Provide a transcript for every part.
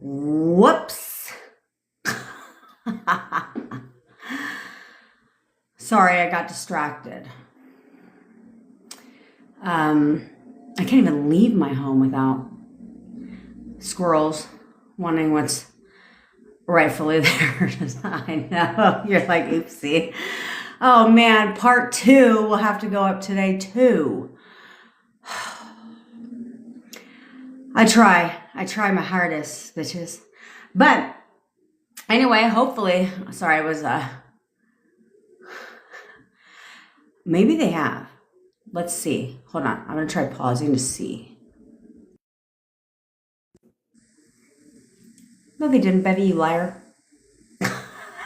Whoops. Sorry, I got distracted. I can't even leave my home without squirrels wanting what's rightfully theirs. I know. You're like, oopsie. Oh man, part 2 will have to go up today too. I try my hardest, bitches. But anyway, hopefully, sorry, I was, maybe they have. Let's see. Hold on. I'm going to try pausing to see. No, they didn't, Bevy, you liar.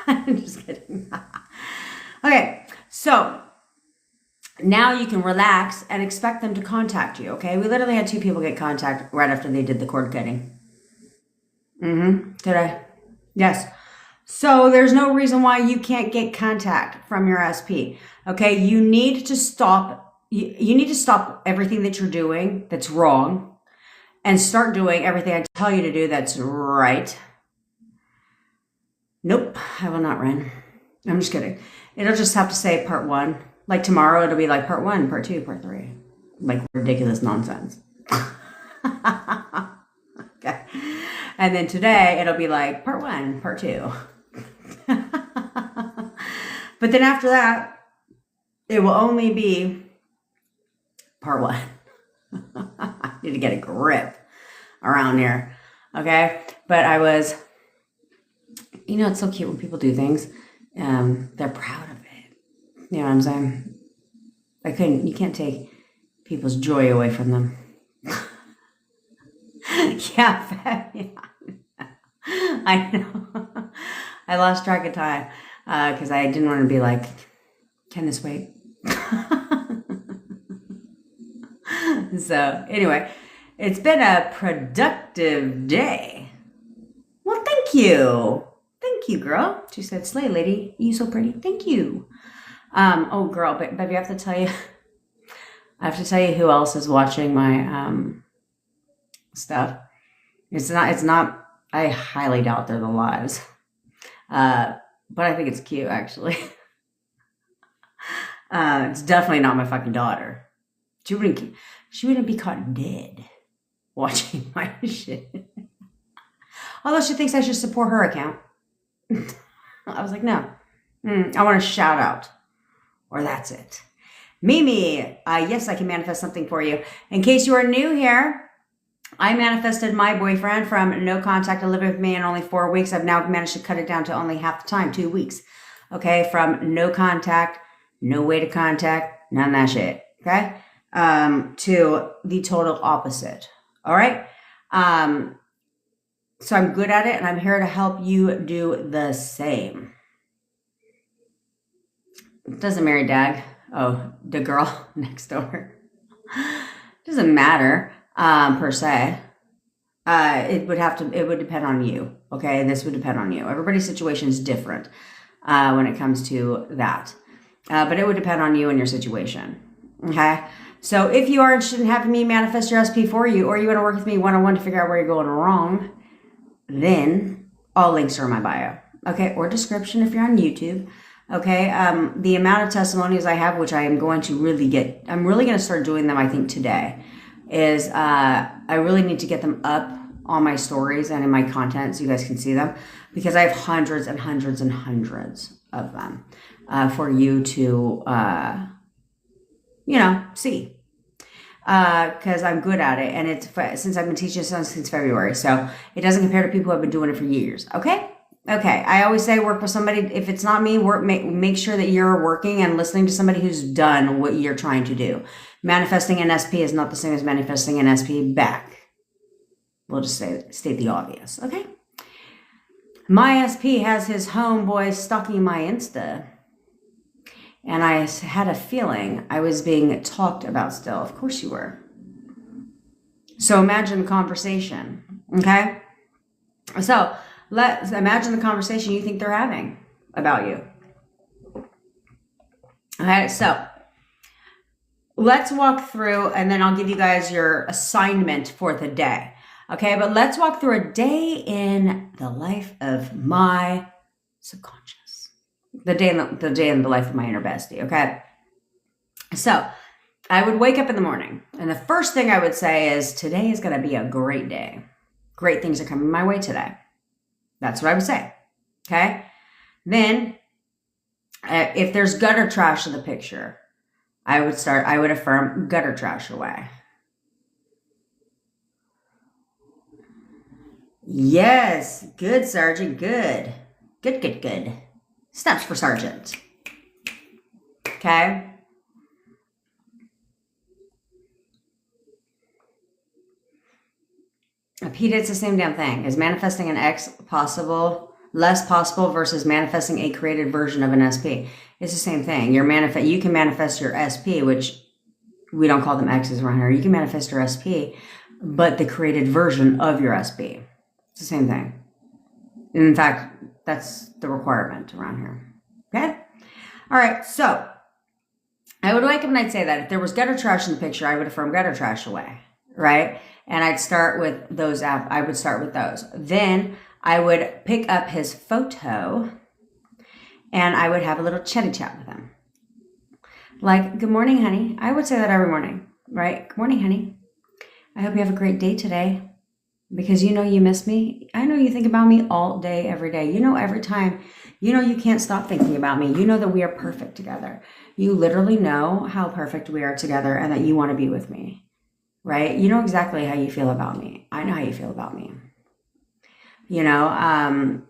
I'm just kidding. Okay, so now you can relax and expect them to contact you, okay? We literally had 2 people get contact right after they did the cord cutting. Today. Yes. So there's no reason why you can't get contact from your SP, okay? You need to stop. You need to stop everything that you're doing that's wrong and start doing everything I tell you to do that's right. Nope, I will not run. I'm just kidding. It'll just have to say part 1. Like tomorrow, it'll be like part 1, part 2, part 3. Like ridiculous nonsense. Okay. And then today, it'll be like part 1, part 2. But then after that, it will only be part 1. I need to get a grip around here. Okay. But I was, you know, it's so cute when people do things. They're proud of it. You know what I'm saying? You can't take people's joy away from them. Yeah. I know. I lost track of time because I didn't want to be like, can this wait? So anyway, it's been a productive day. Well, thank you. Thank you, girl. She said, slay lady, you so pretty. Thank you. Oh girl, baby, I have to tell you, who else is watching my stuff. It's not, I highly doubt they're the lives. But I think it's cute actually. It's definitely not my fucking daughter. She wouldn't be caught dead watching my shit. Although she thinks I should support her account. I was like, no. I want a shout out. Or that's it. Mimi, yes, I can manifest something for you. In case you are new here, I manifested my boyfriend from no contact to living with me in only 4 weeks. I've now managed to cut it down to only half the time, 2 weeks. Okay, from no contact, no way to contact, none of that shit. Okay, to the total opposite. All right. So I'm good at it, and I'm here to help you do the same. Doesn't marry Dag. Oh, the girl next door. Doesn't matter, per se. It would depend on you. Okay. This would depend on you. Everybody's situation is different, when it comes to that. But it would depend on you and your situation. Okay. So if you are interested in having me manifest your SP for you, or you want to work with me one-on-one to figure out where you're going wrong, then all links are in my bio. Okay. Or description if you're on YouTube. Okay. The amount of testimonies I have, which I am going to I'm really going to start doing them, I think today, is, I really need to get them up on my stories and in my content so you guys can see them, because I have hundreds and hundreds and hundreds of them, for you to, see. Because I'm good at it, and it's since I've been teaching since February, so it doesn't compare to people who have been doing it for years. Okay. I always say work with somebody. If it's not me, make sure that you're working and listening to somebody who's done what you're trying to do. Manifesting an SP is not the same as manifesting an SP back. We'll just state the obvious. Okay. My SP has his homeboy stalking my Insta. And I had a feeling I was being talked about still. Of course you were. So imagine the conversation. Okay. So let's imagine the conversation you think they're having about you. All right. So let's walk through, and then I'll give you guys your assignment for the day. Okay, but let's walk through a day in the life of my subconscious. The day in the life of my inner bestie, okay? So I would wake up in the morning, and the first thing I would say is, today is going to be a great day. Great things are coming my way today. That's what I would say, okay? Then, if there's gutter trash in the picture, I would affirm gutter trash away. Yes, good, Sergeant, good. Good. Snaps for Sergeant. Okay? Pete, it's the same damn thing. Is manifesting an X less possible versus manifesting a created version of an SP? It's the same thing. You can manifest your SP, which we don't call them X's around here. You can manifest your SP, but the created version of your SP. It's the same thing. In fact, that's the requirement around here. Okay? All right, so I would wake up and I'd say that if there was gutter trash in the picture, I would affirm gutter trash away, right? And I'd start with those. I would start with those. Then I would pick up his photo and I would have a little chatty chat with him. Like, good morning, honey. I would say that every morning, right? Good morning, honey. I hope you have a great day today. Because you know you miss me. I know you think about me all day, every day. You know, every time. You know you can't stop thinking about me. You know that we are perfect together. You literally know how perfect we are together and that you want to be with me. Right? You know exactly how you feel about me. I know how you feel about me. You know, and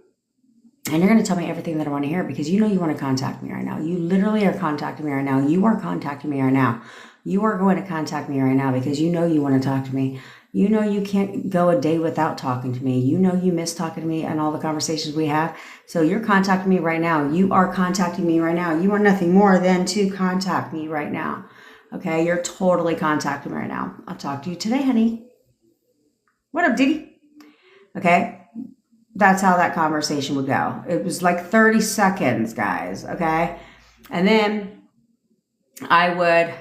you're going to tell me everything that I want to hear because you know you want to contact me right now. You literally are contacting me right now. You are contacting me right now. You are going to contact me right now because you know you want to talk to me. You know you can't go a day without talking to me. You know you miss talking to me and all the conversations we have. So you're contacting me right now. You are contacting me right now. You are nothing more than to contact me right now. Okay, you're totally contacting me right now. I'll talk to you today, honey. What up, Diddy? Okay, that's how that conversation would go. It was like 30 seconds, guys, okay? And then I would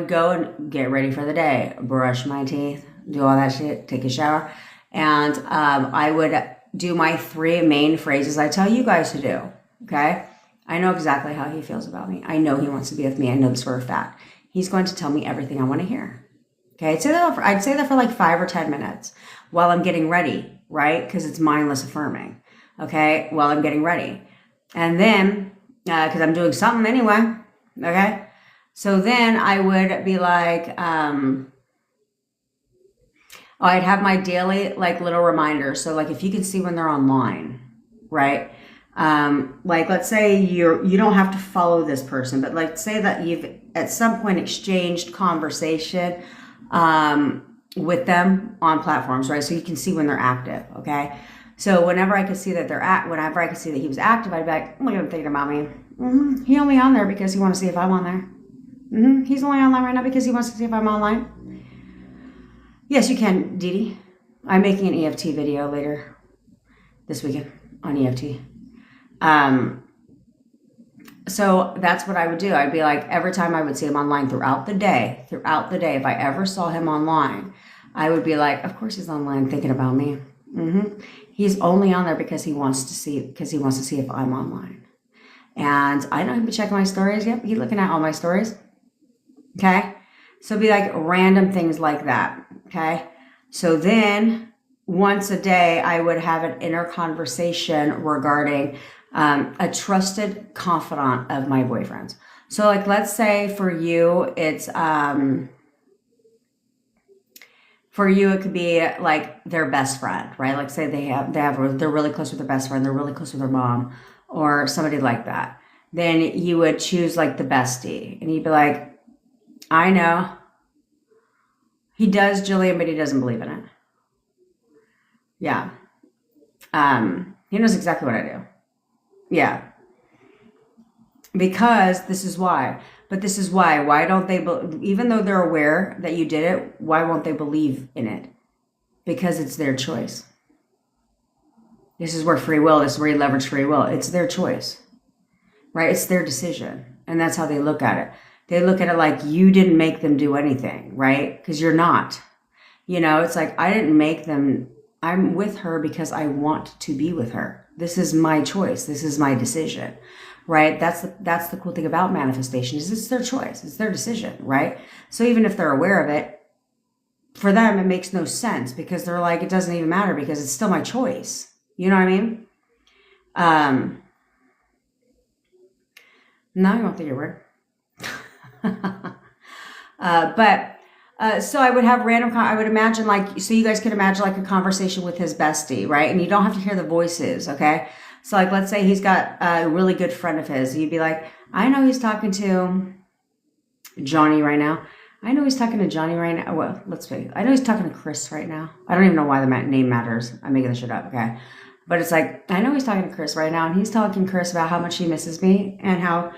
go and get ready for the day, brush my teeth, do all that shit, take a shower, and I would do my 3 main phrases I tell you guys to do, okay? I know exactly how he feels about me. I know he wants to be with me. I know this for a fact. He's going to tell me everything I want to hear, okay? I'd say that for like 5 or 10 minutes while I'm getting ready, right? Because it's mindless affirming, okay? While I'm getting ready. And then, because I'm doing something anyway, okay? So then I would be like, I'd have my daily like little reminders. So like if you can see when they're online, right? Like let's say you don't have to follow this person, but like say that you've at some point exchanged conversation with them on platforms, right? So you can see when they're active, okay? So whenever I could see that whenever I could see that he was active, I'd be like, oh my God, I'm thinking about me. He only on there because he wants to see if I'm on there. He's only online right now because he wants to see if I'm online. Yes, you can, Dee. I'm making an EFT video later this weekend on EFT. So that's what I would do. I'd be like, every time I would see him online throughout the day, if I ever saw him online, I would be like, of course he's online thinking about me. He's only on there because he wants to see if I'm online. And I know he'd be checking my stories. Yep, he's looking at all my stories. Okay? So it'd be like random things like that. Okay? So then once a day, I would have an inner conversation regarding a trusted confidant of my boyfriend's. So like, let's say for you, it's, it could be like their best friend, right? Like say they're really close with their best friend. They're really close with their mom or somebody like that. Then you would choose like the bestie and you'd be like, I know he does, Jillian, but he doesn't believe in it. Yeah. He knows exactly what I do. Yeah. Because this is why. But this is why. Why don't they, even though they're aware that you did it, why won't they believe in it? Because it's their choice. This is where you leverage free will. It's their choice, right? It's their decision. And that's how they look at it. They look at it like you didn't make them do anything, right? Because you're not. It's like I didn't make them. I'm with her because I want to be with her. This is my choice. This is my decision, right? That's the cool thing about manifestation is it's their choice. It's their decision, right? So even if they're aware of it, for them, it makes no sense because they're like, it doesn't even matter because it's still my choice. You know what I mean? Now you don't think you're weird. So I would have I would imagine so you guys could imagine like a conversation with his bestie, right? And you don't have to hear the voices, okay? So like, let's say he's got a really good friend of his. You'd be like, I know he's talking to Johnny right now. I know he's talking to Johnny right now. Well, let's see. I know he's talking to Chris right now. I don't even know why the name matters. I'm making this shit up, okay? But it's like, I know he's talking to Chris right now, and he's talking to Chris about how much he misses me and how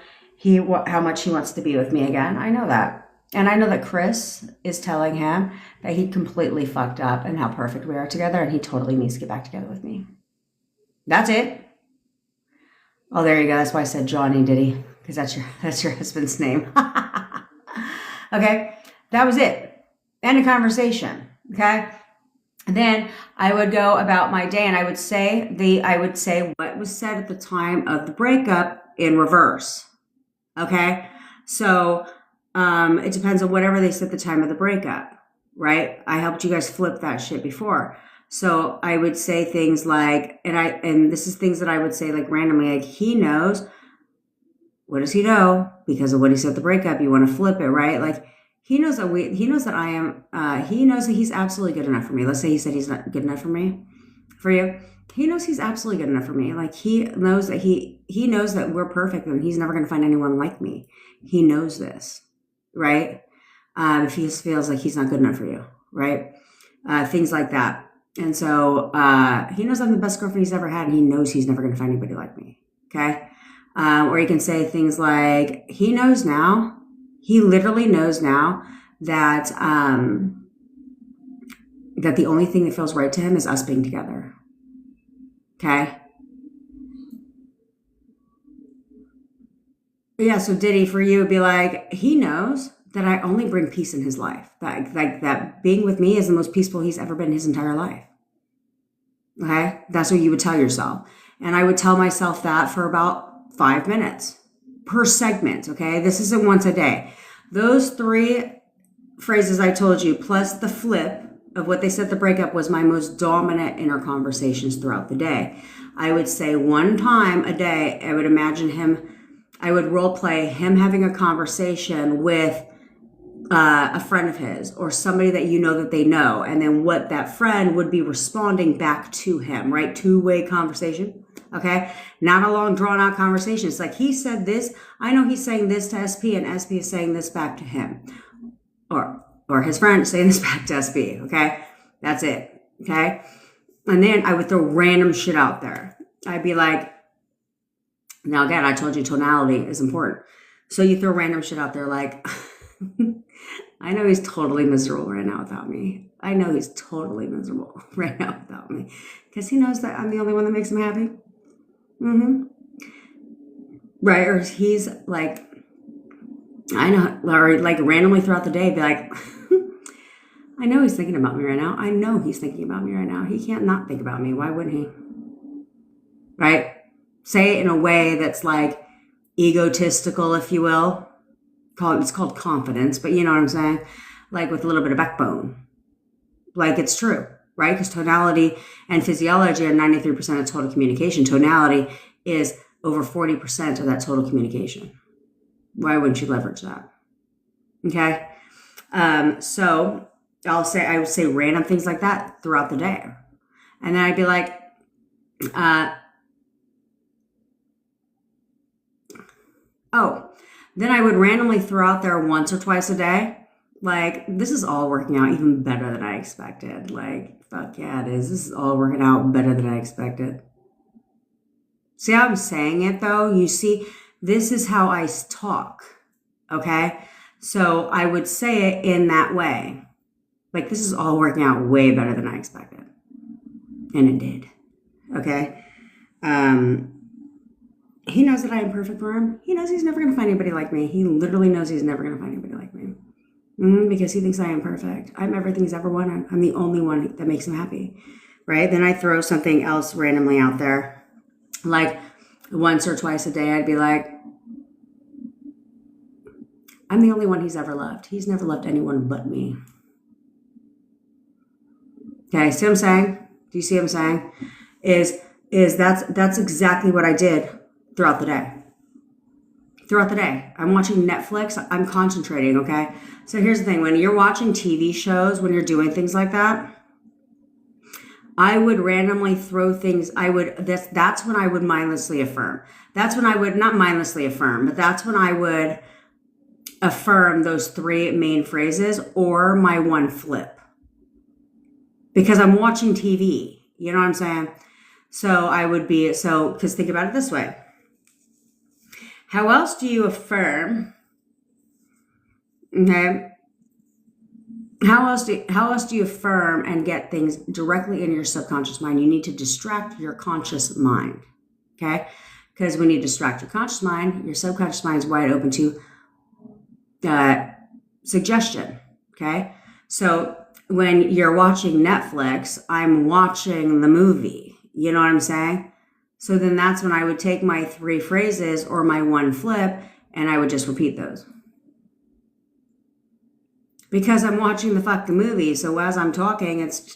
much he wants to be with me again. I know that. And I know that Chris is telling him that he completely fucked up and how perfect we are together, and he totally needs to get back together with me. That's it. Oh, there you go. That's why I said Johnny, did he? Because that's your husband's name. Okay, that was it. End of conversation. Okay, and then I would go about my day, and I would say what was said at the time of the breakup in reverse. Okay, so it depends on whatever they said at the time of the breakup, right? I helped you guys flip that shit before. So I would say things like, and this is things that I would say like randomly, like he knows. What does he know? Because of what he said at the breakup, you want to flip it, right? Like he knows that he knows that he's absolutely good enough for me. Let's say he said he's not good enough for you. He knows he's absolutely good enough for me. Like he knows that he knows that we're perfect and he's never going to find anyone like me. He knows this, right? If he just feels like he's not good enough for you, right? Things like that. And so he knows I'm the best girlfriend he's ever had, and he knows he's never going to find anybody like me. Okay. Or you can say things like, he knows now, he literally knows now that that the only thing that feels right to him is us being together. Okay? Yeah, so Diddy, for you, would be like, he knows that I only bring peace in his life. That being with me is the most peaceful he's ever been in his entire life. Okay? That's what you would tell yourself. And I would tell myself that for about 5 minutes per segment, okay? This isn't once a day. Those 3 phrases I told you, plus the flip of what they said the breakup was my most dominant inner conversations throughout the day. I would say 1 time a day, I would imagine I would role play him having a conversation with a friend of his or somebody that you know that they know, and then what that friend would be responding back to him, right? 2-way conversation. Okay, not a long drawn out conversation. It's like he said this. I know he's saying this to SP, and SP is saying this back to him, or his friend saying this back to SP. Okay, that's it. Okay, and then I would throw random shit out there. I'd be like, now again, I told you tonality is important, so you throw random shit out there like, I know he's totally miserable right now without me. I know he's totally miserable right now without me because he knows that I'm the only one that makes him happy. Mm-hmm. Right. Or he's like, I know, or like randomly throughout the day, be like, I know he's thinking about me right now. I know he's thinking about me right now. He can't not think about me. Why wouldn't he? Right. Say it in a way that's like egotistical, if you will. It's called confidence, but you know what I'm saying? Like with a little bit of backbone. Like it's true. Right? Because tonality and physiology are 93% of total communication. Tonality is over 40% of that total communication. Why wouldn't you leverage that? Okay? So I would say random things like that throughout the day. And then I'd be like, then I would randomly throw out there once or twice a day. Like, this is all working out even better than I expected. Like, fuck yeah, it is. This is all working out better than I expected. See how I'm saying it, though? You see, this is how I talk, okay? So I would say it in that way. Like, this is all working out way better than I expected. And it did, okay? He knows that I am perfect for him. He knows he's never going to find anybody like me. He literally knows he's never going to find anybody like me. Because he thinks I am perfect. I'm everything he's ever wanted. I'm the only one that makes him happy, right? Then I throw something else randomly out there. Like once or twice a day, I'd be like, I'm the only one he's ever loved. He's never loved anyone but me. Okay, see what I'm saying? Do you see what I'm saying? Is that's exactly what I did throughout the day. Throughout the day, I'm watching Netflix. I'm concentrating. Okay, so here's the thing: when you're watching TV shows, when you're doing things like that, I would randomly throw things. That's when I would mindlessly affirm. That's when I would not mindlessly affirm, but that's when I would affirm those three main phrases or my one flip. Because I'm watching TV. You know what I'm saying? So I would be, because think about it this way. How else do you affirm? Okay. How else do you affirm and get things directly in your subconscious mind? You need to distract your conscious mind. Okay. Because when you distract your conscious mind, your subconscious mind is wide open to suggestion. Okay. So when you're watching Netflix, I'm watching the movie. You know what I'm saying? So then that's when I would take my three phrases or my one flip and I would just repeat those. Because I'm watching the fucking movie. So as I'm talking, it's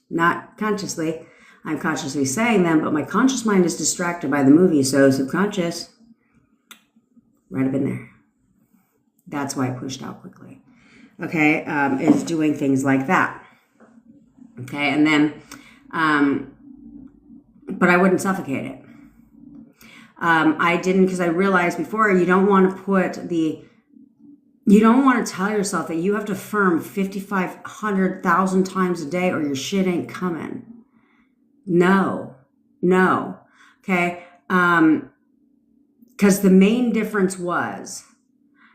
not consciously. I'm consciously saying them, but my conscious mind is distracted by the movie. So subconscious, right up in there. That's why I pushed out quickly. Okay, is doing things like that. Okay, and then, but I wouldn't suffocate it. I didn't, because I realized before, you don't want to tell yourself that you have to affirm 5,500,000 times a day or your shit ain't coming. No. Okay, because the main difference was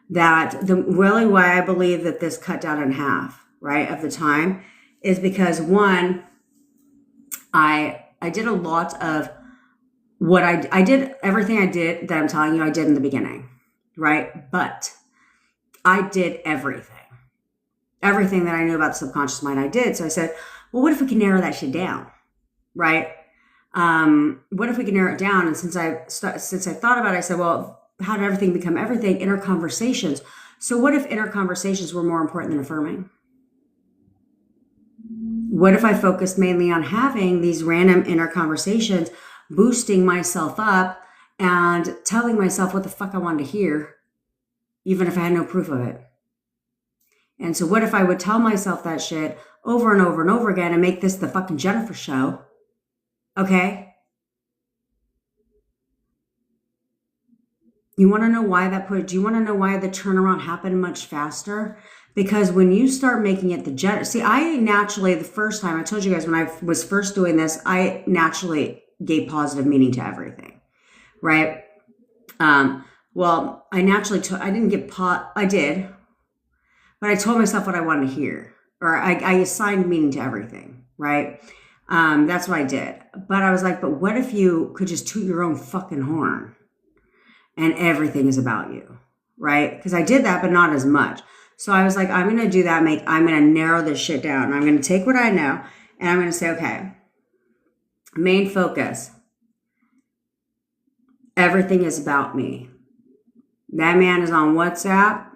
that really why I believe that this cut down in half, right, of the time is because one, I did a lot of what I did, everything I did that I'm telling you I did in the beginning, right? But I did everything that I knew about the subconscious mind I did. So I said, well, what if we can narrow that shit down, right? What if we can narrow it down? And since I thought about it, I said, well, how did everything become everything? Inner conversations. So what if inner conversations were more important than affirming? What if I focused mainly on having these random inner conversations, boosting myself up and telling myself what the fuck I wanted to hear, even if I had no proof of it? And so what if I would tell myself that shit over and over and over again and make this the fucking Jennifer show? Okay? You want to know why do you want to know why the turnaround happened much faster? Because when you start making it I naturally, the first time, I told you guys when I was first doing this, I naturally gave positive meaning to everything, right? Well, I naturally I didn't get I did, but I told myself what I wanted to hear, or I assigned meaning to everything, right? That's what I did. But I was like, but what if you could just toot your own fucking horn? And everything is about you, right? Because I did that, but not as much. So I was like, I'm going to do that. I'm going to narrow this shit down. I'm going to take what I know and I'm going to say, okay, main focus. Everything is about me. That man is on WhatsApp.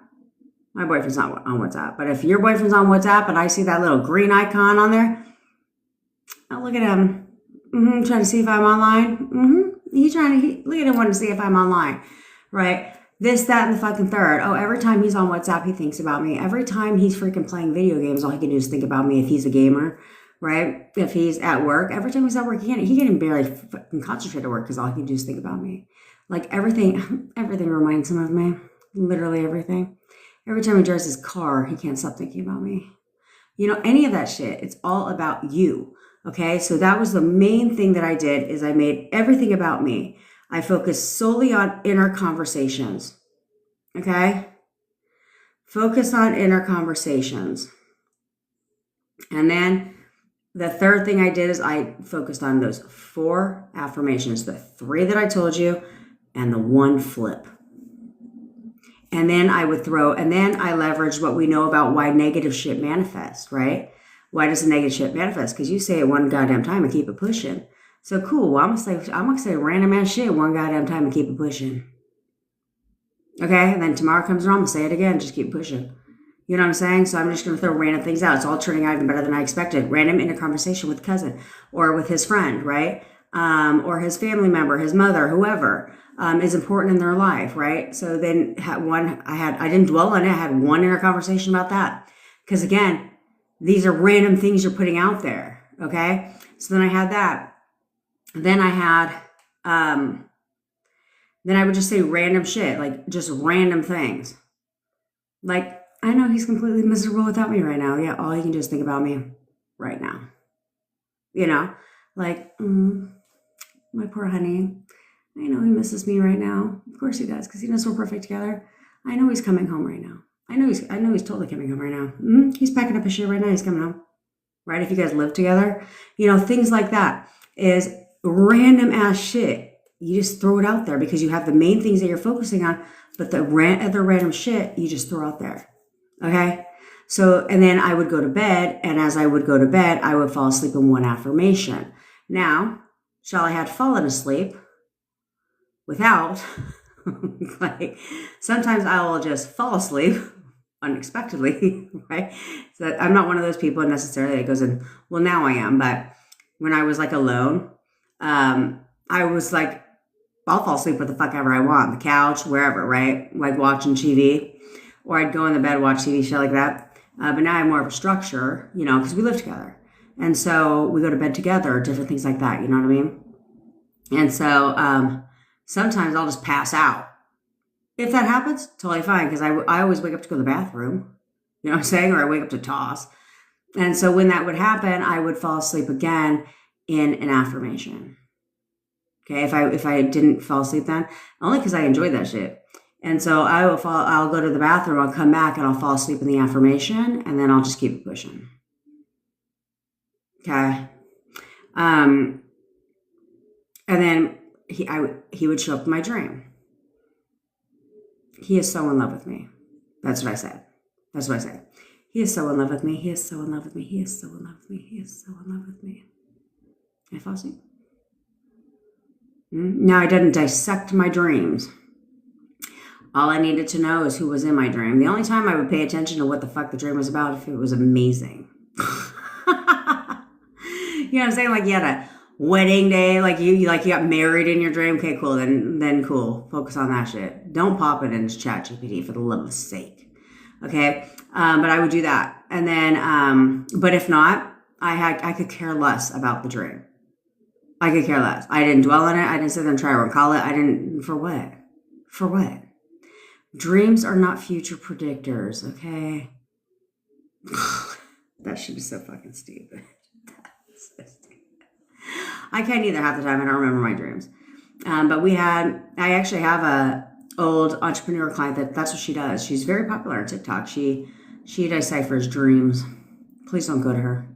My boyfriend's not on WhatsApp, but if your boyfriend's on WhatsApp and I see that little green icon on there, I'll look at him. Trying to see if I'm online. Look at him wanting to see if I'm online, right? This, that, and the fucking third. Oh, every time he's on WhatsApp, he thinks about me. Every time he's freaking playing video games, all he can do is think about me if he's a gamer, right? If he's at work, every time he's at work, he can't even barely fucking concentrate at work because all he can do is think about me. Like everything reminds him of me. Literally everything. Every time he drives his car, he can't stop thinking about me. You know, any of that shit, it's all about you. Okay, so that was the main thing that I did is I made everything about me. I focused solely on inner conversations. Okay? Focus on inner conversations. And then the third thing I did is I focused on those 4 affirmations, the 3 that I told you and the 1 flip. And then I leveraged what we know about why negative shit manifests, right? Why does the negative shit manifest? Because you say it one goddamn time and keep it pushing. So cool. Well, I'm gonna say random ass shit one goddamn time and keep it pushing. Okay, and then tomorrow comes around, I'm gonna say it again, just keep pushing. You know what I'm saying? So I'm just gonna throw random things out. It's all turning out even better than I expected. Random in a conversation with a cousin or with his friend, right? Or his family member, his mother, whoever is important in their life, right? So then I didn't dwell on it. I had one inner conversation about that. Because again, these are random things you're putting out there, okay? So then I had that. Then I would just say random shit, like just random things. Like, I know he's completely miserable without me right now. Yeah, all he can do is think about me right now. You know, like, my poor honey. I know he misses me right now. Of course he does, because he knows we're perfect together. I know he's coming home right now. I know he's totally coming home right now. He's packing up his shit right now. He's coming home. Right? If you guys live together, things like that is random ass shit. You just throw it out there because you have the main things that you're focusing on, but the other random shit you just throw out there. Okay? So, and then I would go to bed, and as I would go to bed, I would fall asleep in one affirmation. Now, shall I had fallen asleep without, like, sometimes I will just fall asleep unexpectedly, right? So I'm not one of those people necessarily that goes in, well, now I am, but when I was like alone, I was like, I'll fall asleep with the fuck ever I want, the couch, wherever, right? Like watching TV, or I'd go in the bed, watch TV, shit like that. But now I have more of a structure, because we live together. And so we go to bed together, different things like that, you know what I mean? And so sometimes I'll just pass out. If that happens, totally fine, because I always wake up to go to the bathroom, you know what I'm saying? Or I wake up to toss. And so when that would happen, I would fall asleep again in an affirmation. Okay, if I didn't fall asleep then, only because I enjoyed that shit. And so I'll go to the bathroom, I'll come back and I'll fall asleep in the affirmation, and then I'll just keep pushing. Okay. And then he would show up in my dream. He is so in love with me. That's what I said. That's what I said. He is so in love with me. He is so in love with me. He is so in love with me. He is so in love with me. I fall asleep. Now, I didn't dissect my dreams. All I needed to know is who was in my dream. The only time I would pay attention to what the fuck the dream was about if it was amazing. You know what I'm saying? Like you had a wedding day, like you got married in your dream. Okay, cool. Then cool. Focus on that shit. Don't pop it into ChatGPT for the love of sake. Okay. But I would do that. And then, but if not, I could care less about the dream. I could care less. I didn't dwell on it. I didn't sit there and try to recall it. For what? For what? Dreams are not future predictors, okay? That should be so fucking stupid. So stupid. I can't either half the time. I don't remember my dreams. But I actually have a old entrepreneur client that's what she does. She's very popular on TikTok. She deciphers dreams. Please don't go to her.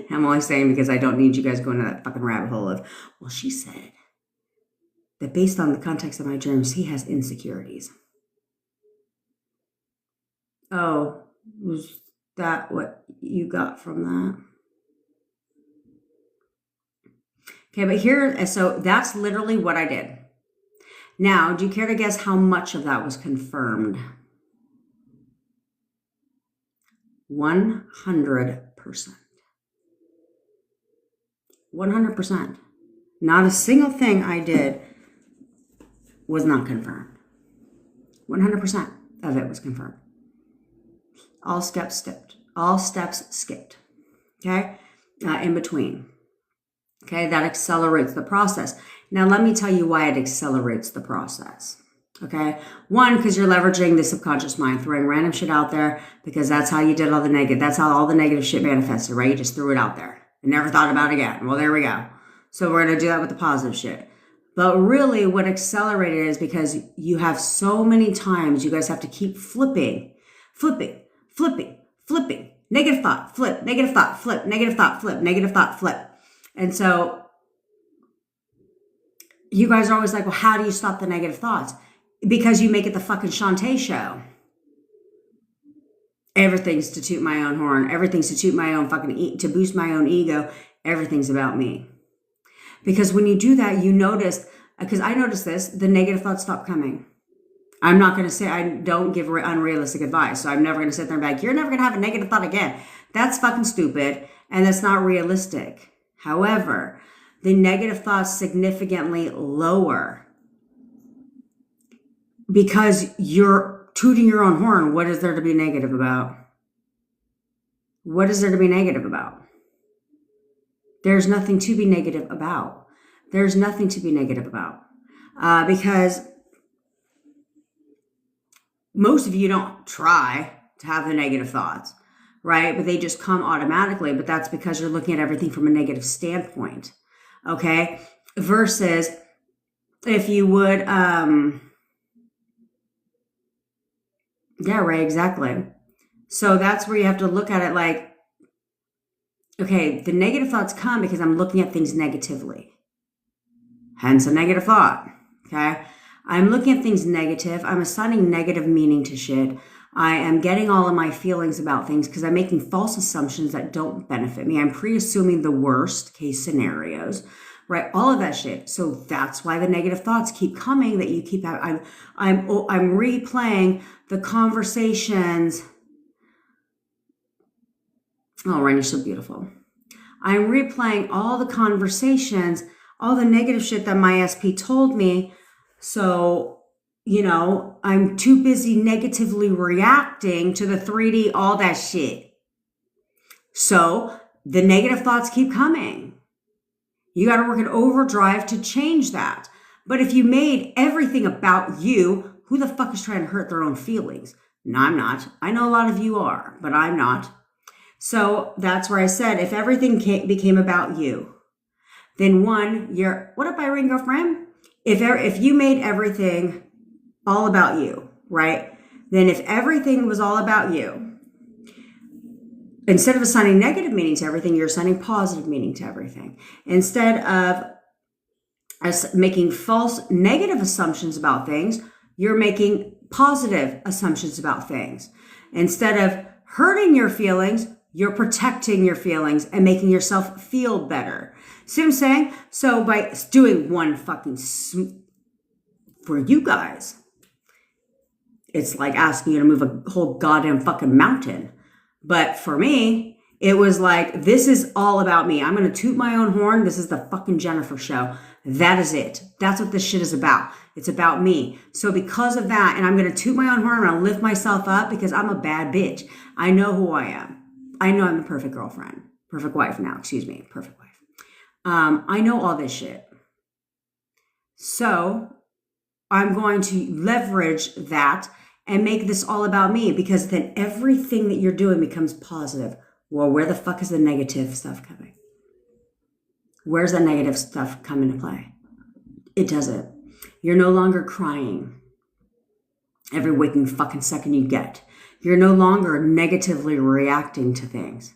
I'm only saying because I don't need you guys going to that fucking rabbit hole of, well, she said that based on the context of my dreams, he has insecurities. Oh, was that what you got from that? Okay, so that's literally what I did. Now, do you care to guess how much of that was confirmed? 100%. 100%. Not a single thing I did was not confirmed. 100% of it was confirmed. All steps skipped. Okay? In between. Okay? That accelerates the process. Now, let me tell you why it accelerates the process. Okay? One, because you're leveraging the subconscious mind, throwing random shit out there, because that's how you did all the negative. That's how all the negative shit manifested, right? You just threw it out there and never thought about it again. Well, there we go. So we're going to do that with the positive shit. But really what accelerated is because you have so many times you guys have to keep flipping. Negative thought, flip, negative thought, flip, negative thought, flip, negative thought, flip. And so You guys are always like, well, how do you stop the negative thoughts? Because you make it the fucking Shantae show. Everything's to toot my own horn. Everything's to toot my own fucking, to boost my own ego. Everything's about me. Because when you do that, you notice, because I noticed this, the negative thoughts stop coming. I'm not going to say, I don't give unrealistic advice. So I'm never going to sit there and be like, you're never going to have a negative thought again. That's fucking stupid. And that's not realistic. However, the negative thoughts significantly lower because you're tooting your own horn. What is there to be negative about? What is there to be negative about? There's nothing to be negative about. There's nothing to be negative about. Because most of you don't try to have the negative thoughts, right? But they just come automatically. But that's because you're looking at everything from a negative standpoint. Okay? Versus if you would, yeah, right, exactly. So that's where you have to look at it like, okay, the negative thoughts come because I'm looking at things negatively. Hence a negative thought. Okay? I'm looking at things negative. I'm assigning negative meaning to shit. I am getting all of my feelings about things because I'm making false assumptions that don't benefit me. I'm pre-assuming the worst case scenarios, right? All of that shit. So that's why the negative thoughts keep coming that you keep having. I'm replaying the conversations. Oh, Ryan, you're so beautiful. I'm replaying all the conversations, all the negative shit that my SP told me. So, you know, I'm too busy negatively reacting to the 3D, all that shit. So the negative thoughts keep coming. You got to work in overdrive to change that. But if you made everything about you, who the fuck is trying to hurt their own feelings? No, I'm not. I know a lot of you are, but I'm not. So that's where I said, if everything became about you, then one, what up, Irene girlfriend? If you made everything all about you, right? Then if everything was all about you, instead of assigning negative meaning to everything, you're assigning positive meaning to everything. Instead of making false negative assumptions about things, you're making positive assumptions about things. Instead of hurting your feelings, you're protecting your feelings and making yourself feel better. See what I'm saying? So by doing one fucking for you guys, it's like asking you to move a whole goddamn fucking mountain. But for me, it was like, this is all about me. I'm going to toot my own horn. This is the fucking Jennifer show. That is it. That's what this shit is about. It's about me. So because of that, and I'm going to toot my own horn, I'm going to lift myself up because I'm a bad bitch. I know who I am. I know I'm the perfect girlfriend. Perfect wife now. Excuse me. Perfect wife. I know all this shit. So I'm going to leverage that and make this all about me because then everything that you're doing becomes positive. Well, where the fuck is the negative stuff coming? Where's the negative stuff come into play? It doesn't. You're no longer crying every waking fucking second you get. You're no longer negatively reacting to things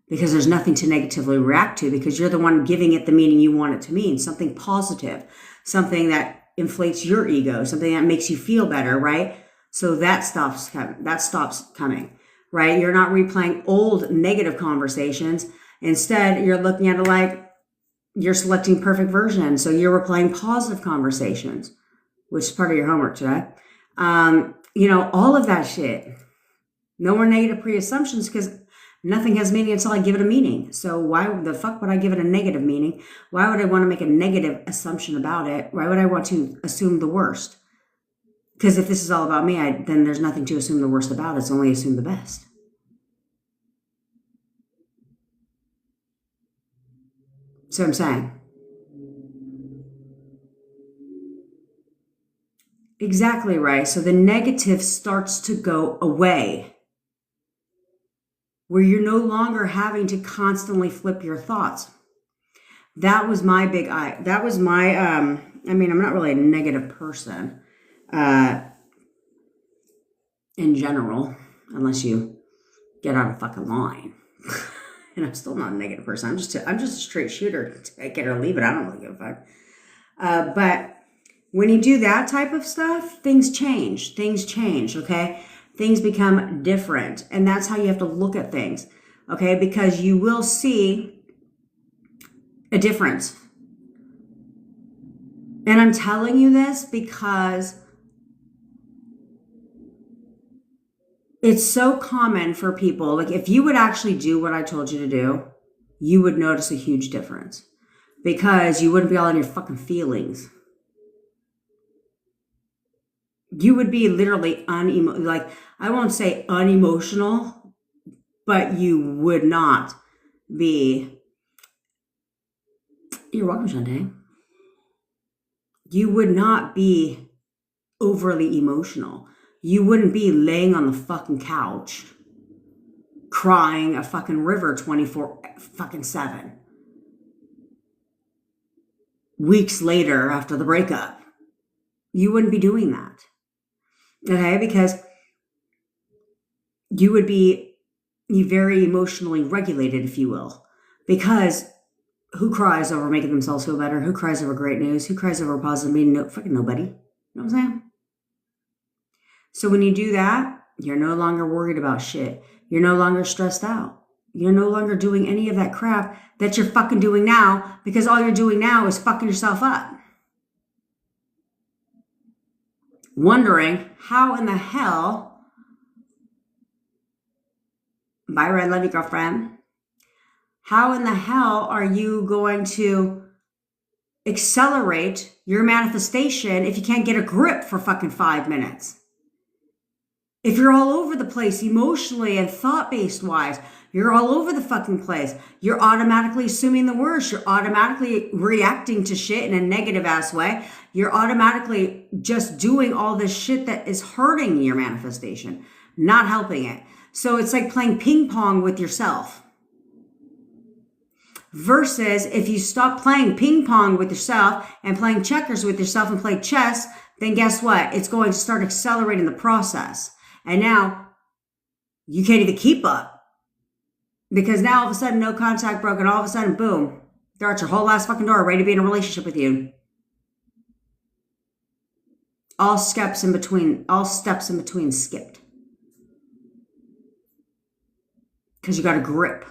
because there's nothing to negatively react to because you're the one giving it the meaning you want it to mean, something positive, something that inflates your ego, something that makes you feel better, right? So that stops coming, right? You're not replaying old negative conversations. Instead, you're looking at it like you're selecting perfect version. So you're replaying positive conversations, which is part of your homework today. You know, all of that shit. No more negative pre-assumptions because nothing has meaning until I give it a meaning. So why the fuck would I give it a negative meaning? Why would I want to make a negative assumption about it? Why would I want to assume the worst? Because if this is all about me, then there's nothing to assume the worst about. It's only assume the best. So I'm saying. Exactly right. So the negative starts to go away. Where you're no longer having to constantly flip your thoughts. That was my big eye. That was my, I mean, I'm not really a negative person in general, unless you get out of fucking line. And I'm still not a negative person. I'm just a straight shooter. Take it or leave it. I don't really give a fuck. But when you do that type of stuff, things change. Okay? Things become different. And that's how you have to look at things. Okay? Because you will see a difference. And I'm telling you this because it's so common for people. Like, if you would actually do what I told you to do, you would notice a huge difference because you wouldn't be all in your fucking feelings. You would be literally like, I won't say unemotional, but you would not be. You're welcome, Shantae. You would not be overly emotional. You wouldn't be laying on the fucking couch crying a fucking river 24/7 weeks later after the breakup. You wouldn't be doing that. Okay? Because you would be very emotionally regulated, if you will. Because who cries over making themselves feel better? Who cries over great news? Who cries over positive meaning? No, fucking nobody. You know what I'm saying? So when you do that, you're no longer worried about shit. You're no longer stressed out. You're no longer doing any of that crap that you're fucking doing now, because all you're doing now is fucking yourself up. Wondering how in the hell, Byron, love you, girlfriend. How in the hell are you going to accelerate your manifestation if you can't get a grip for fucking 5 minutes? If you're all over the place emotionally and thought-based wise, you're all over the fucking place. You're automatically assuming the worst. You're automatically reacting to shit in a negative ass way. You're automatically just doing all this shit that is hurting your manifestation, not helping it. So it's like playing ping pong with yourself. Versus if you stop playing ping pong with yourself and playing checkers with yourself and play chess, then guess what? It's going to start accelerating the process. And now you can't even keep up. Because now all of a sudden, no contact broken. All of a sudden, boom, they're at your whole ass fucking door, ready to be in a relationship with you. All steps in between skipped. Because you got a grip.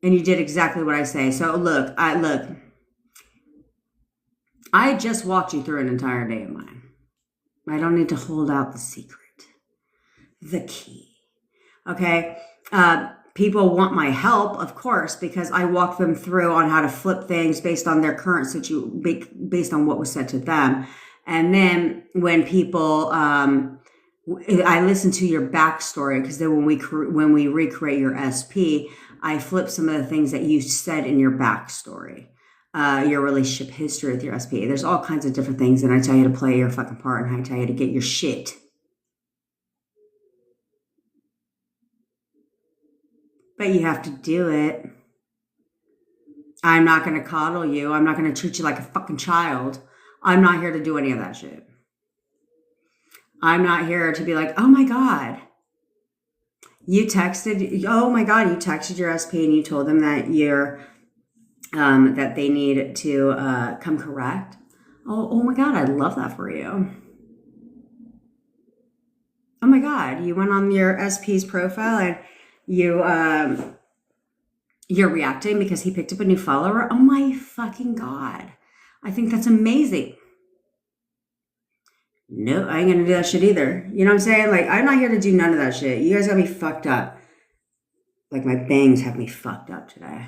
And you did exactly what I say. So look, I just walked you through an entire day of mine. I don't need to hold out the secret, the key. Okay. People want my help, of course, because I walk them through on how to flip things based on their current situation, based on what was said to them. And then when people, I listen to your backstory, because then when we recreate your SP, I flip some of the things that you said in your backstory, your relationship history with your SP. There's all kinds of different things, and I tell you to play your fucking part, and I tell you to get your shit. But you have to do it. I'm not going to coddle you. I'm not going to treat you like a fucking child. I'm not here to do any of that shit. I'm not here to be like, oh my God, you texted your SP and you told them that that they need to come correct. Oh my God, I love that for you. Oh my God, you went on your SP's profile and you're reacting because he picked up a new follower. Oh my fucking God. I think that's amazing. No, I ain't gonna do that shit either. You know what I'm saying? Like, I'm not here to do none of that shit. You guys got me fucked up. Like, my bangs have me fucked up today.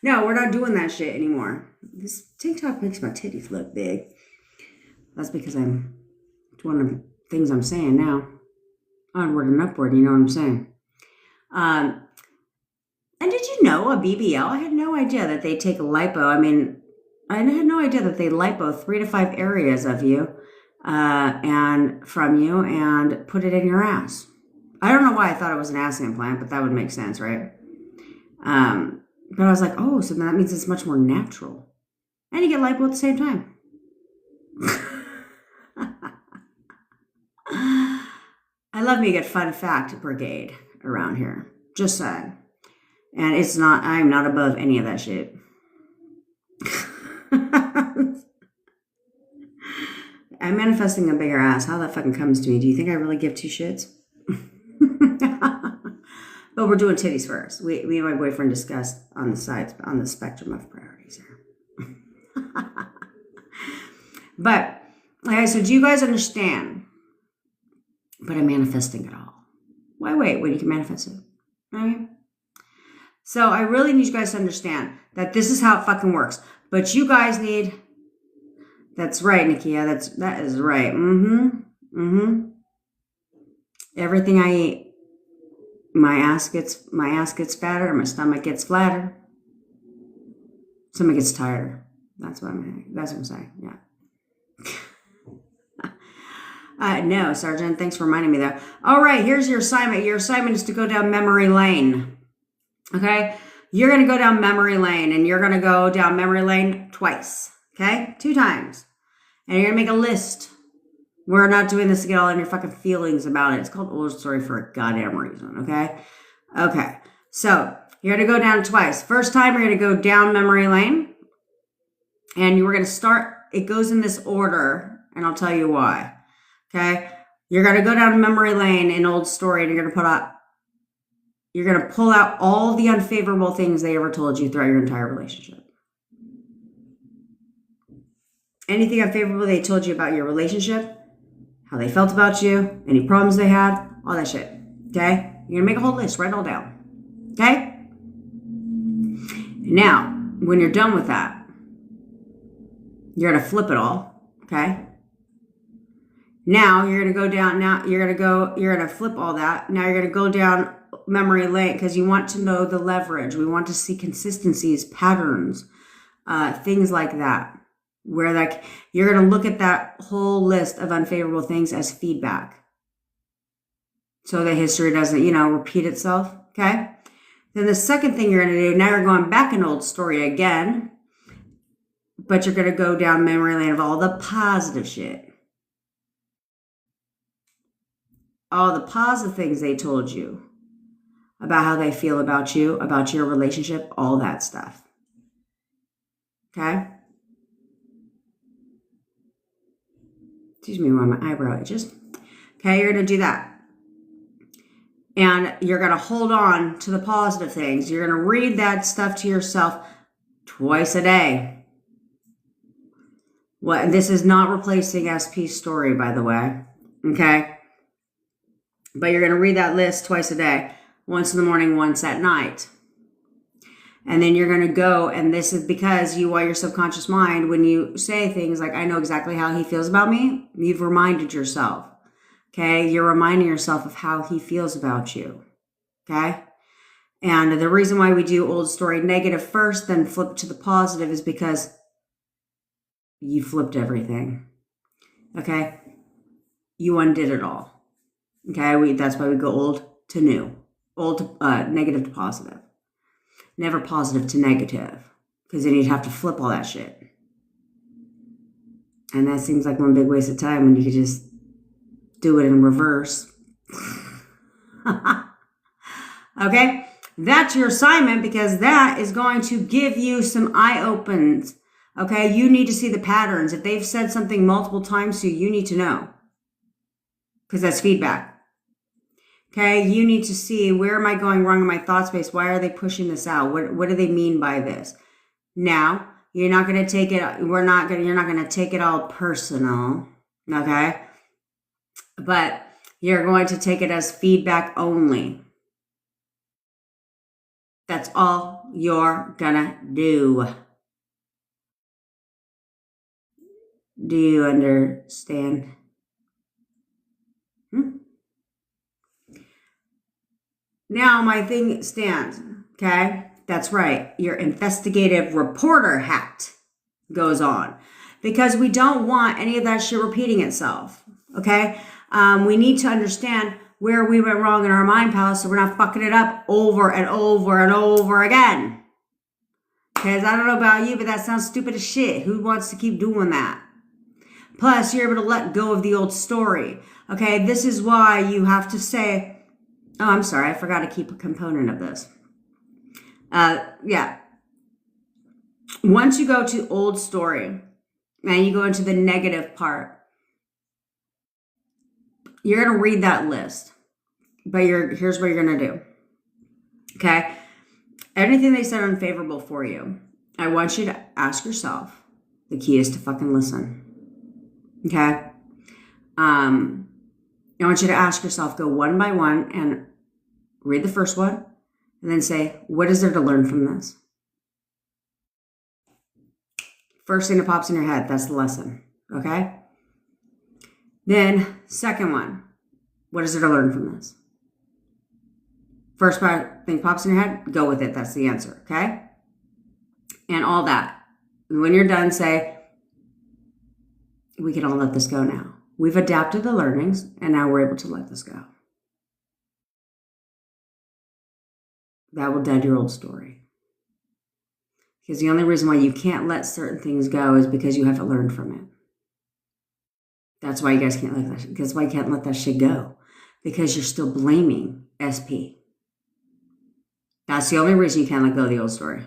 No, we're not doing that shit anymore. This TikTok makes my titties look big. That's because it's one of the things I'm saying now. Onward and upward, you know what I'm saying? And did you know a BBL? I had no idea that they take a lipo. I mean, I had no idea that they lipo 3 to 5 areas of you and from you and put it in your ass. I don't know why I thought it was an ass implant, but that would make sense, right? But I was like, oh, so that means it's much more natural. And you get lipo at the same time. I love me a good fun fact brigade around here. Just saying. And it's not, I'm not above any of that shit. I'm manifesting a bigger ass. How that fucking comes to me. Do you think I really give two shits? But we're doing titties first. Me and my boyfriend discussed on the sides, on the spectrum of priorities here. But, okay, so do you guys understand? But I'm manifesting it all. Why wait when you can manifest it? Right? So I really need you guys to understand that this is how it fucking works. But you guys need... That's right, Nikia. That is right. Everything I eat, my ass gets fatter, my stomach gets flatter. Stomach gets tighter. That's what I'm saying. Yeah. No, Sergeant. Thanks for reminding me though. All right, here's your assignment. Your assignment is to go down memory lane. Okay? You're going to go down memory lane, and you're going to go down memory lane twice. Okay? 2 times. And you're going to make a list. We're not doing this to get all in your fucking feelings about it. It's called Old Story for a goddamn reason. Okay? Okay. So, you're going to go down twice. First time, you're going to go down memory lane. And you were going to start, it goes in this order, and I'll tell you why. Okay? You're going to go down memory lane in Old Story, and you're going to pull out all the unfavorable things they ever told you throughout your entire relationship. Anything unfavorable they told you about your relationship, how they felt about you, any problems they had, all that shit. Okay? You're going to make a whole list, write it all down. Okay? Now, when you're done with that, you're going to flip it all. Okay? Now, you're going to go down, you're going to flip all that. Now, you're going to go down memory lane because you want to know the leverage. We want to see consistencies, patterns, things like that. Where like you're going to look at that whole list of unfavorable things as feedback. So the history doesn't, repeat itself. Okay. Then the second thing you're going to do, now you're going back in Old Story again, but you're going to go down memory lane of all the positive shit. All the positive things they told you about how they feel about you, about your relationship, all that stuff. Okay? Excuse me while my eyebrow itches. Okay, you're going to do that. And you're going to hold on to the positive things. You're going to read that stuff to yourself twice a day. This is not replacing SP Story, by the way. Okay? But you're going to read that list twice a day. Once in the morning, once at night. And then you're going to go, and this is because you are your subconscious mind. When you say things like, I know exactly how he feels about me, you've reminded yourself. Okay? You're reminding yourself of how he feels about you. Okay? And the reason why we do Old Story negative first, then flip to the positive is because you flipped everything. Okay? You undid it all. Okay? That's why we go old to new. Old to negative to positive. Never positive to negative. Because then you'd have to flip all that shit. And that seems like one big waste of time when you could just do it in reverse. Okay? That's your assignment because that is going to give you some eye opens. Okay? You need to see the patterns. If they've said something multiple times to you, you need to know. Because that's feedback. Okay, you need to see, where am I going wrong in my thought space? Why are they pushing this out? What do they mean by this? Now, you're not going to take it, you're not going to take it all personal, okay? But you're going to take it as feedback only. That's all you're going to do. Do you understand? Now my thing stands, okay? That's right. Your investigative reporter hat goes on because we don't want any of that shit repeating itself, okay? We need to understand where we went wrong in our mind palace so we're not fucking it up over and over and over again. Because I don't know about you, but that sounds stupid as shit. Who wants to keep doing that? Plus, you're able to let go of the old story, okay? This is why you have to say... Oh, I'm sorry. I forgot to keep a component of this. Yeah. Once you go to old story and you go into the negative part, you're going to read that list. But here's what you're going to do. Okay? Anything they said unfavorable for you, I want you to ask yourself. The key is to fucking listen. Okay? I want you to ask yourself, go one by one and read the first one, and then say, what is there to learn from this? First thing that pops in your head, that's the lesson. Okay? Then, second one, what is there to learn from this? First thing pops in your head, go with it. That's the answer. Okay? And all that. When you're done, say, we can all let this go now. We've adapted the learnings, and now we're able to let this go. That will dead your old story. Because the only reason why you can't let certain things go is because you haven't learned from it. That's why you guys can't let that. That's why you can't let that shit go. Because you're still blaming SP. That's the only reason you can't let go of the old story.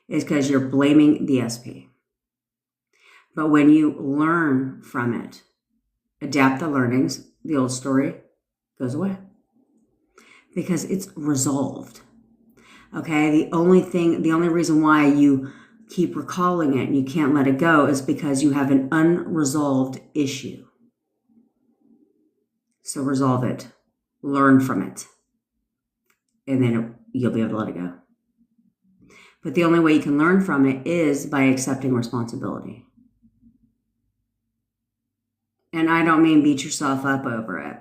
Is because you're blaming the SP. But when you learn from it, adapt the learnings, the old story goes away. Because it's resolved. Okay? The only reason why you keep recalling it and you can't let it go is because you have an unresolved issue. So resolve it. Learn from it. And then you'll be able to let it go. But the only way you can learn from it is by accepting responsibility. And I don't mean beat yourself up over it.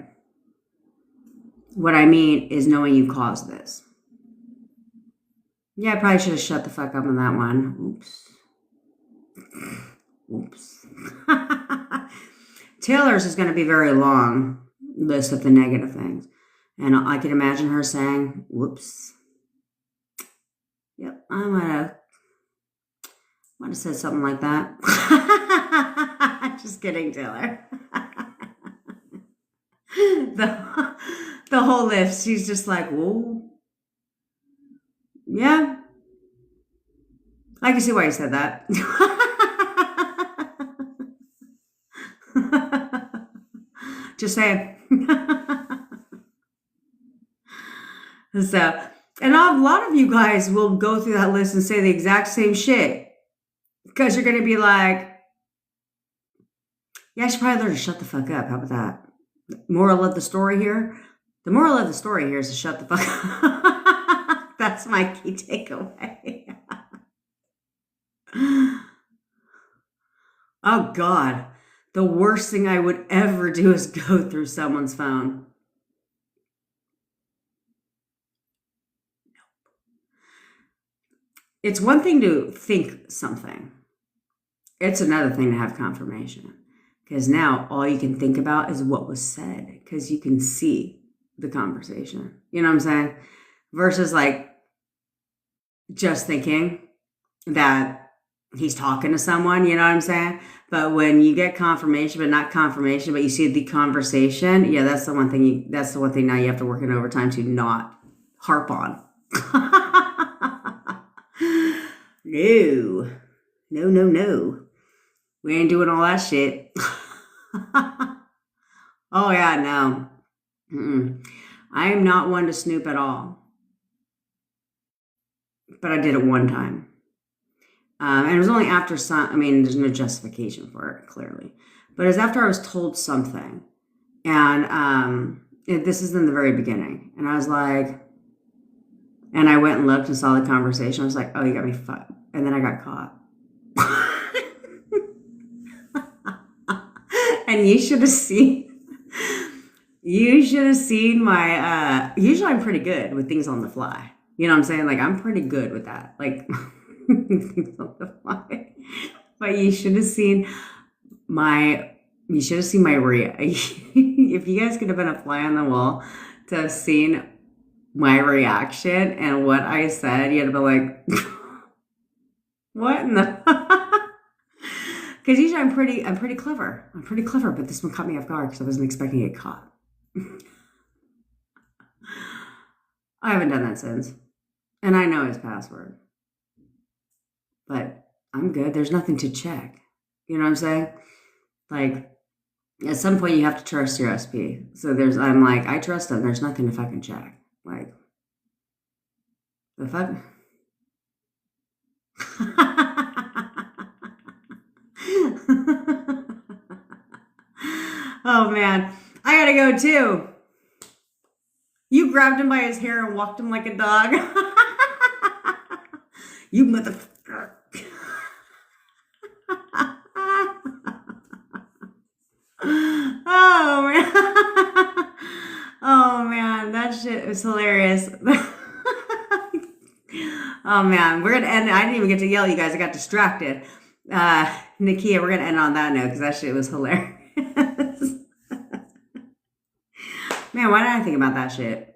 What I mean is knowing you caused this. Yeah, I probably should have shut the fuck up on that one. Oops. Taylor's is going to be very long list of the negative things. And I can imagine her saying, whoops. Yep, I might have said something like that. Just kidding, Taylor. The whole list, she's just like, whoa. Yeah. I can see why you said that. Just saying. So, and a lot of you guys will go through that list and say the exact same shit. Because you're going to be like, yeah, I should probably learn to shut the fuck up. How about that? Moral of the story here? The moral of the story here is to shut the fuck up. That's my key takeaway. Oh, God. The worst thing I would ever do is go through someone's phone. It's one thing to think something. It's another thing to have confirmation. Because now all you can think about is what was said. Because you can see the conversation. You know what I'm saying? Versus like just thinking that he's talking to someone. You know what I'm saying? But when you get confirmation, but not confirmation, but you see the conversation. Yeah, that's the one thing. That's the one thing now you have to work in overtime to not harp on. No. We ain't doing all that shit. Oh, yeah, no. I am not one to snoop at all. But I did it one time. And it was only after there's no justification for it, clearly. But it was after I was told something. And this is in the very beginning. And I was like, and I went and looked and saw the conversation. I was like, oh, you got me fucked. And then I got caught. And you should have seen my, usually I'm pretty good with things on the fly. You know what I'm saying? Like, I'm pretty good with that. Like, things on the fly. But you should have seen my if you guys could have been a fly on the wall to have seen my reaction and what I said, you'd have been like, what in the... Because usually I'm pretty clever. I'm pretty clever, but this one caught me off guard because I wasn't expecting to get caught. I haven't done that since. And I know his password. But I'm good. There's nothing to check. You know what I'm saying? Like, at some point you have to trust your SP. So I'm like, I trust him. There's nothing to fucking check. Like, the fuck? Oh man, I gotta go too. You grabbed him by his hair and walked him like a dog. You motherfucker. Oh man. Oh man, that shit was hilarious. Oh man, we're gonna end. I didn't even get to yell at you guys. I got distracted. Nakia, we're gonna end on that note because that shit was hilarious. Man, why did I think about that shit?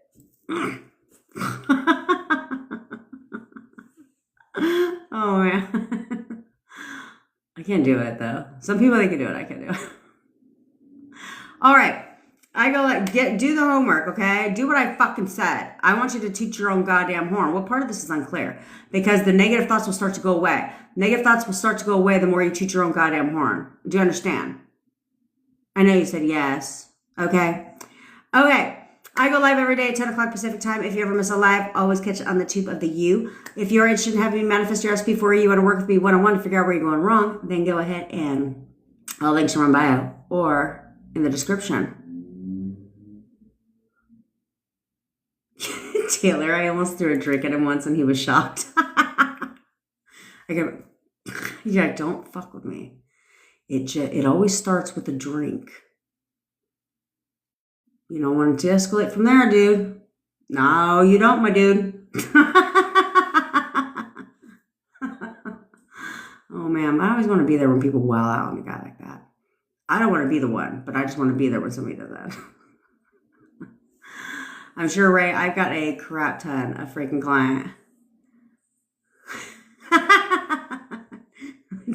Oh man. I can't do it though. Some people they can do it, I can't do it. All right. I go like do the homework, okay? Do what I fucking said. I want you to teach your own goddamn horn. What part of this is unclear? Because the negative thoughts will start to go away. Negative thoughts will start to go away the more you teach your own goddamn horn. Do you understand? I know you said yes. Okay. Okay. I go live every day at 10 o'clock Pacific time. If you ever miss a live, always catch it on the tube of the U. If you're interested in having me manifest your SP for you want to work with me one-on-one to figure out where you're going wrong, then go ahead and all links are in my bio or in the description. Taylor, I almost threw a drink at him once and he was shocked. I go, yeah, don't fuck with me. It always starts with a drink. You don't want to escalate from there, dude. No, you don't, my dude. Oh, man. I always want to be there when people wow out on a guy like that. I don't want to be the one, but I just want to be there when somebody does that. I'm sure, Ray, I've got a crap ton of freaking client.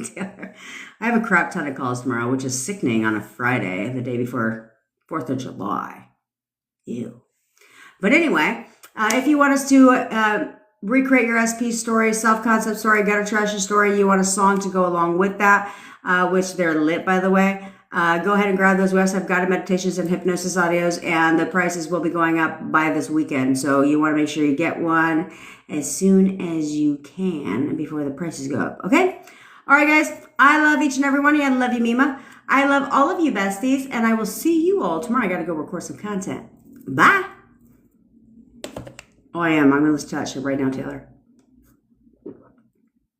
Taylor, I have a crap ton of calls tomorrow, which is sickening on a Friday, the day before 4th of July. Ew. But anyway, if you want us to recreate your SP story, self-concept story, gutter trash story, you want a song to go along with that, which they're lit, by the way, go ahead and grab those. We also have guided meditations and hypnosis audios, and the prices will be going up by this weekend. So you want to make sure you get one as soon as you can before the prices go up. Okay? All right, guys. I love each and every one of you. I love you, Mima. I love all of you, besties, and I will see you all tomorrow. I got to go record some content. Bye. Oh, I am. I'm going to listen to that shit right now, Taylor.